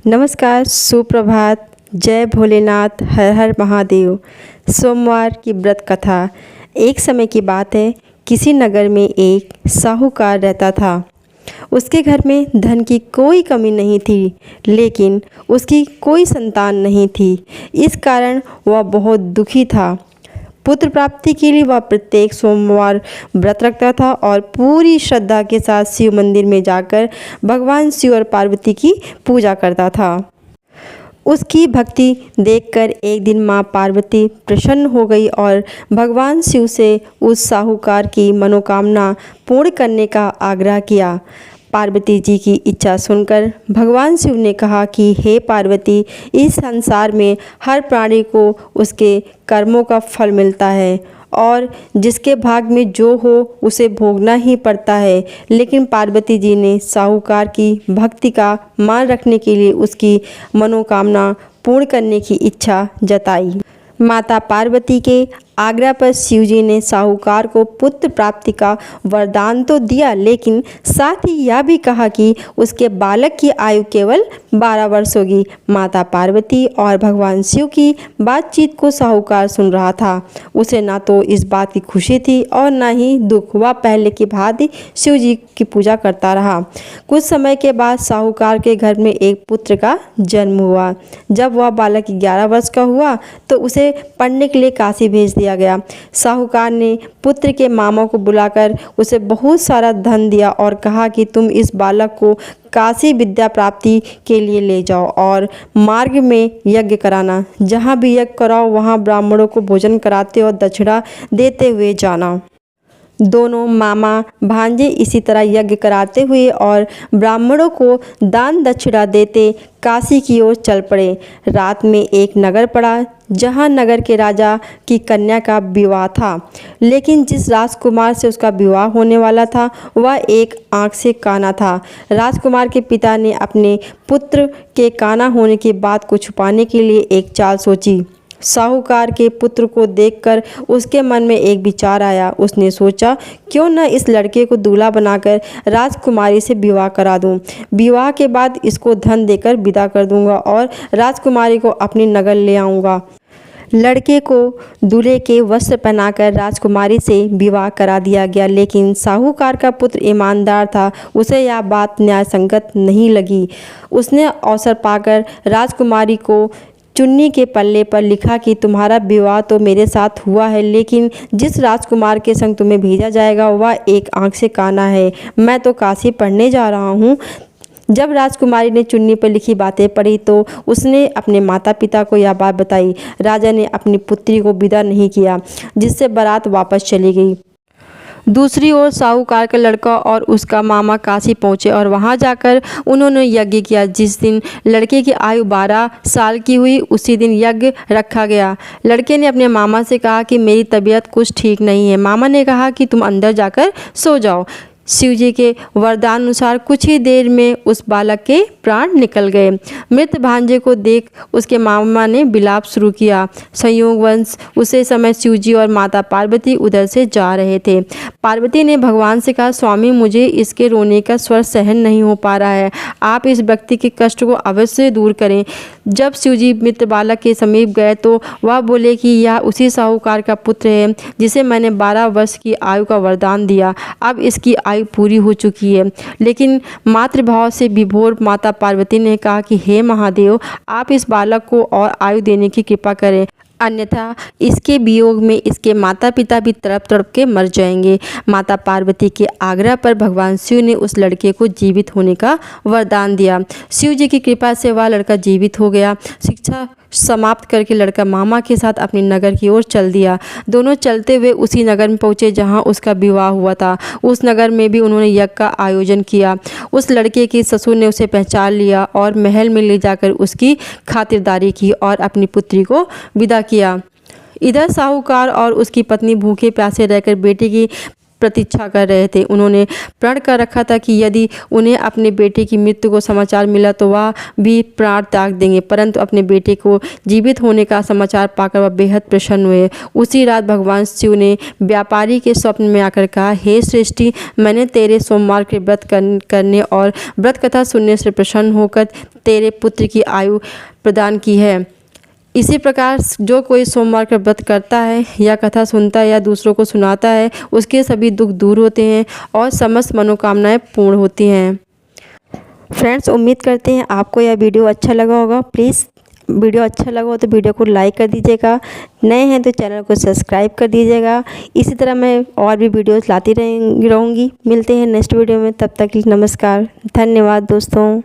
नमस्कार, सुप्रभात, जय भोलेनाथ, हर हर महादेव। सोमवार की व्रत कथा। एक समय की बात है, किसी नगर में एक साहूकार रहता था। उसके घर में धन की कोई कमी नहीं थी, लेकिन उसकी कोई संतान नहीं थी। इस कारण वह बहुत दुखी था। पुत्र प्राप्ति के लिए वह प्रत्येक सोमवार व्रत रखता था और पूरी श्रद्धा के साथ शिव मंदिर में जाकर भगवान शिव और पार्वती की पूजा करता था। उसकी भक्ति देखकर एक दिन माँ पार्वती प्रसन्न हो गई और भगवान शिव से उस साहूकार की मनोकामना पूर्ण करने का आग्रह किया। पार्वती जी की इच्छा सुनकर भगवान शिव ने कहा कि हे पार्वती, इस संसार में हर प्राणी को उसके कर्मों का फल मिलता है और जिसके भाग में जो हो उसे भोगना ही पड़ता है। लेकिन पार्वती जी ने साहूकार की भक्ति का मान रखने के लिए उसकी मनोकामना पूर्ण करने की इच्छा जताई। माता पार्वती के आग्रह पर शिवजी ने साहूकार को पुत्र प्राप्ति का वरदान तो दिया, लेकिन साथ ही यह भी कहा कि उसके बालक की आयु केवल 12 वर्ष होगी। माता पार्वती और भगवान शिव की बातचीत को साहूकार सुन रहा था। उसे ना तो इस बात की खुशी थी और ना ही दुख। वह पहले की भांति शिव जी की पूजा करता रहा। कुछ समय के बाद साहूकार के घर में एक पुत्र का जन्म हुआ। जब वह बालक 11 वर्ष का हुआ तो उसे पढ़ने के लिए काशी भेज दिया गया। साहूकार ने पुत्र के मामा को बुलाकर उसे बहुत सारा धन दिया और कहा कि तुम इस बालक को काशी विद्या प्राप्ति के लिए ले जाओ और मार्ग में यज्ञ कराना। जहाँ भी यज्ञ कराओ वहाँ ब्राह्मणों को भोजन कराते और दक्षिणा देते हुए जाना। दोनों मामा भांजे इसी तरह यज्ञ कराते हुए और ब्राह्मणों को दान दक्षिणा देते काशी की ओर चल पड़े। रात में एक नगर पड़ा जहां नगर के राजा की कन्या का विवाह था, लेकिन जिस राजकुमार से उसका विवाह होने वाला था वह एक आंख से काना था। राजकुमार के पिता ने अपने पुत्र के काना होने की बात को छुपाने के लिए एक चाल सोची। साहूकार के पुत्र को देखकर उसके मन में एक विचार आया। उसने सोचा, क्यों न इस लड़के को दूल्हा बनाकर राजकुमारी से विवाह करा दूं। विवाह के बाद इसको धन देकर विदा कर दूंगा और राजकुमारी को अपने नगर ले आऊँगा। लड़के को दूल्हे के वस्त्र पहनाकर राजकुमारी से विवाह करा दिया गया, लेकिन साहूकार का पुत्र ईमानदार था। उसे यह बात न्यायसंगत नहीं लगी। उसने अवसर पाकर राजकुमारी को चुन्नी के पल्ले पर लिखा कि तुम्हारा विवाह तो मेरे साथ हुआ है, लेकिन जिस राजकुमार के संग तुम्हें भेजा जाएगा वह एक आंख से काना है। मैं तो काशी पढ़ने जा रहा हूँ। जब राजकुमारी ने चुन्नी पर लिखी बातें पढ़ी तो उसने अपने माता पिता को यह बात बताई। राजा ने अपनी पुत्री को विदा नहीं किया, जिससे बारात वापस चली गई। दूसरी ओर साहूकार का लड़का और उसका मामा काशी पहुंचे और वहां जाकर उन्होंने यज्ञ किया। जिस दिन लड़के की आयु 12 साल की हुई उसी दिन यज्ञ रखा गया। लड़के ने अपने मामा से कहा कि मेरी तबीयत कुछ ठीक नहीं है। मामा ने कहा कि तुम अंदर जाकर सो जाओ। शिवजी के वरदान अनुसार कुछ ही देर में उस बालक के प्राण निकल गए। मृत भांजे को देख उसके मामा ने विलाप शुरू किया। संयोगवश उसे समय शिवजी और माता पार्वती उधर से जा रहे थे। पार्वती ने भगवान से कहा, स्वामी, मुझे इसके रोने का स्वर सहन नहीं हो पा रहा है। आप इस व्यक्ति के कष्ट को अवश्य दूर करें। जब शिवजी मृत बालक के समीप गए तो वह बोले कि यह उसी साहूकार का पुत्र है जिसे मैंने 12 वर्ष की आयु का वरदान दिया। अब इसकी आयु पूरी हो चुकी है। लेकिन मातृभाव से विभोर माता पार्वती ने कहा कि हे महादेव, आप इस बालक को और आयु देने की कृपा करें, अन्यथा इसके वियोग में इसके माता पिता भी तड़प तड़प के मर जाएंगे। माता पार्वती के आग्रह पर भगवान शिव ने उस लड़के को जीवित होने का वरदान दिया। शिव जी की कृपा से वह लड़का जीवित हो गया। शिक्षा समाप्त करके लड़का मामा के साथ अपने नगर की ओर चल दिया। दोनों चलते हुए उसी नगर में पहुंचे जहां उसका विवाह हुआ था। उस नगर में भी उन्होंने यज्ञ का आयोजन किया। उस लड़के के ससुर ने उसे पहचान लिया और महल में ले जाकर उसकी खातिरदारी की और अपनी पुत्री को विदा किया। इधर साहूकार और उसकी पत्नी भूखे प्यासे रहकर बेटे की प्रतीक्षा कर रहे थे। उन्होंने प्रण कर रखा था कि यदि उन्हें अपने बेटे की मृत्यु को समाचार मिला तो वह भी प्राण त्याग देंगे, परंतु अपने बेटे को जीवित होने का समाचार पाकर वह बेहद प्रसन्न हुए। उसी रात भगवान शिव ने व्यापारी के स्वप्न में आकर कहा, हे सृष्टि, मैंने तेरे सोमवार के व्रत करने और व्रत कथा सुनने से प्रसन्न होकर तेरे पुत्र की आयु प्रदान की है। इसी प्रकार जो कोई सोमवार का व्रत करता है या कथा सुनता है या दूसरों को सुनाता है, उसके सभी दुख दूर होते हैं और समस्त मनोकामनाएं पूर्ण होती हैं। फ्रेंड्स, उम्मीद करते हैं आपको यह वीडियो अच्छा लगा होगा। प्लीज़ वीडियो अच्छा लगा हो तो वीडियो को लाइक कर दीजिएगा, नए हैं तो चैनल को सब्सक्राइब कर दीजिएगा। इसी तरह मैं और भी वीडियोस लाती रहूँगी। मिलते हैं नेक्स्ट वीडियो में, तब तक के लिए नमस्कार, धन्यवाद दोस्तों।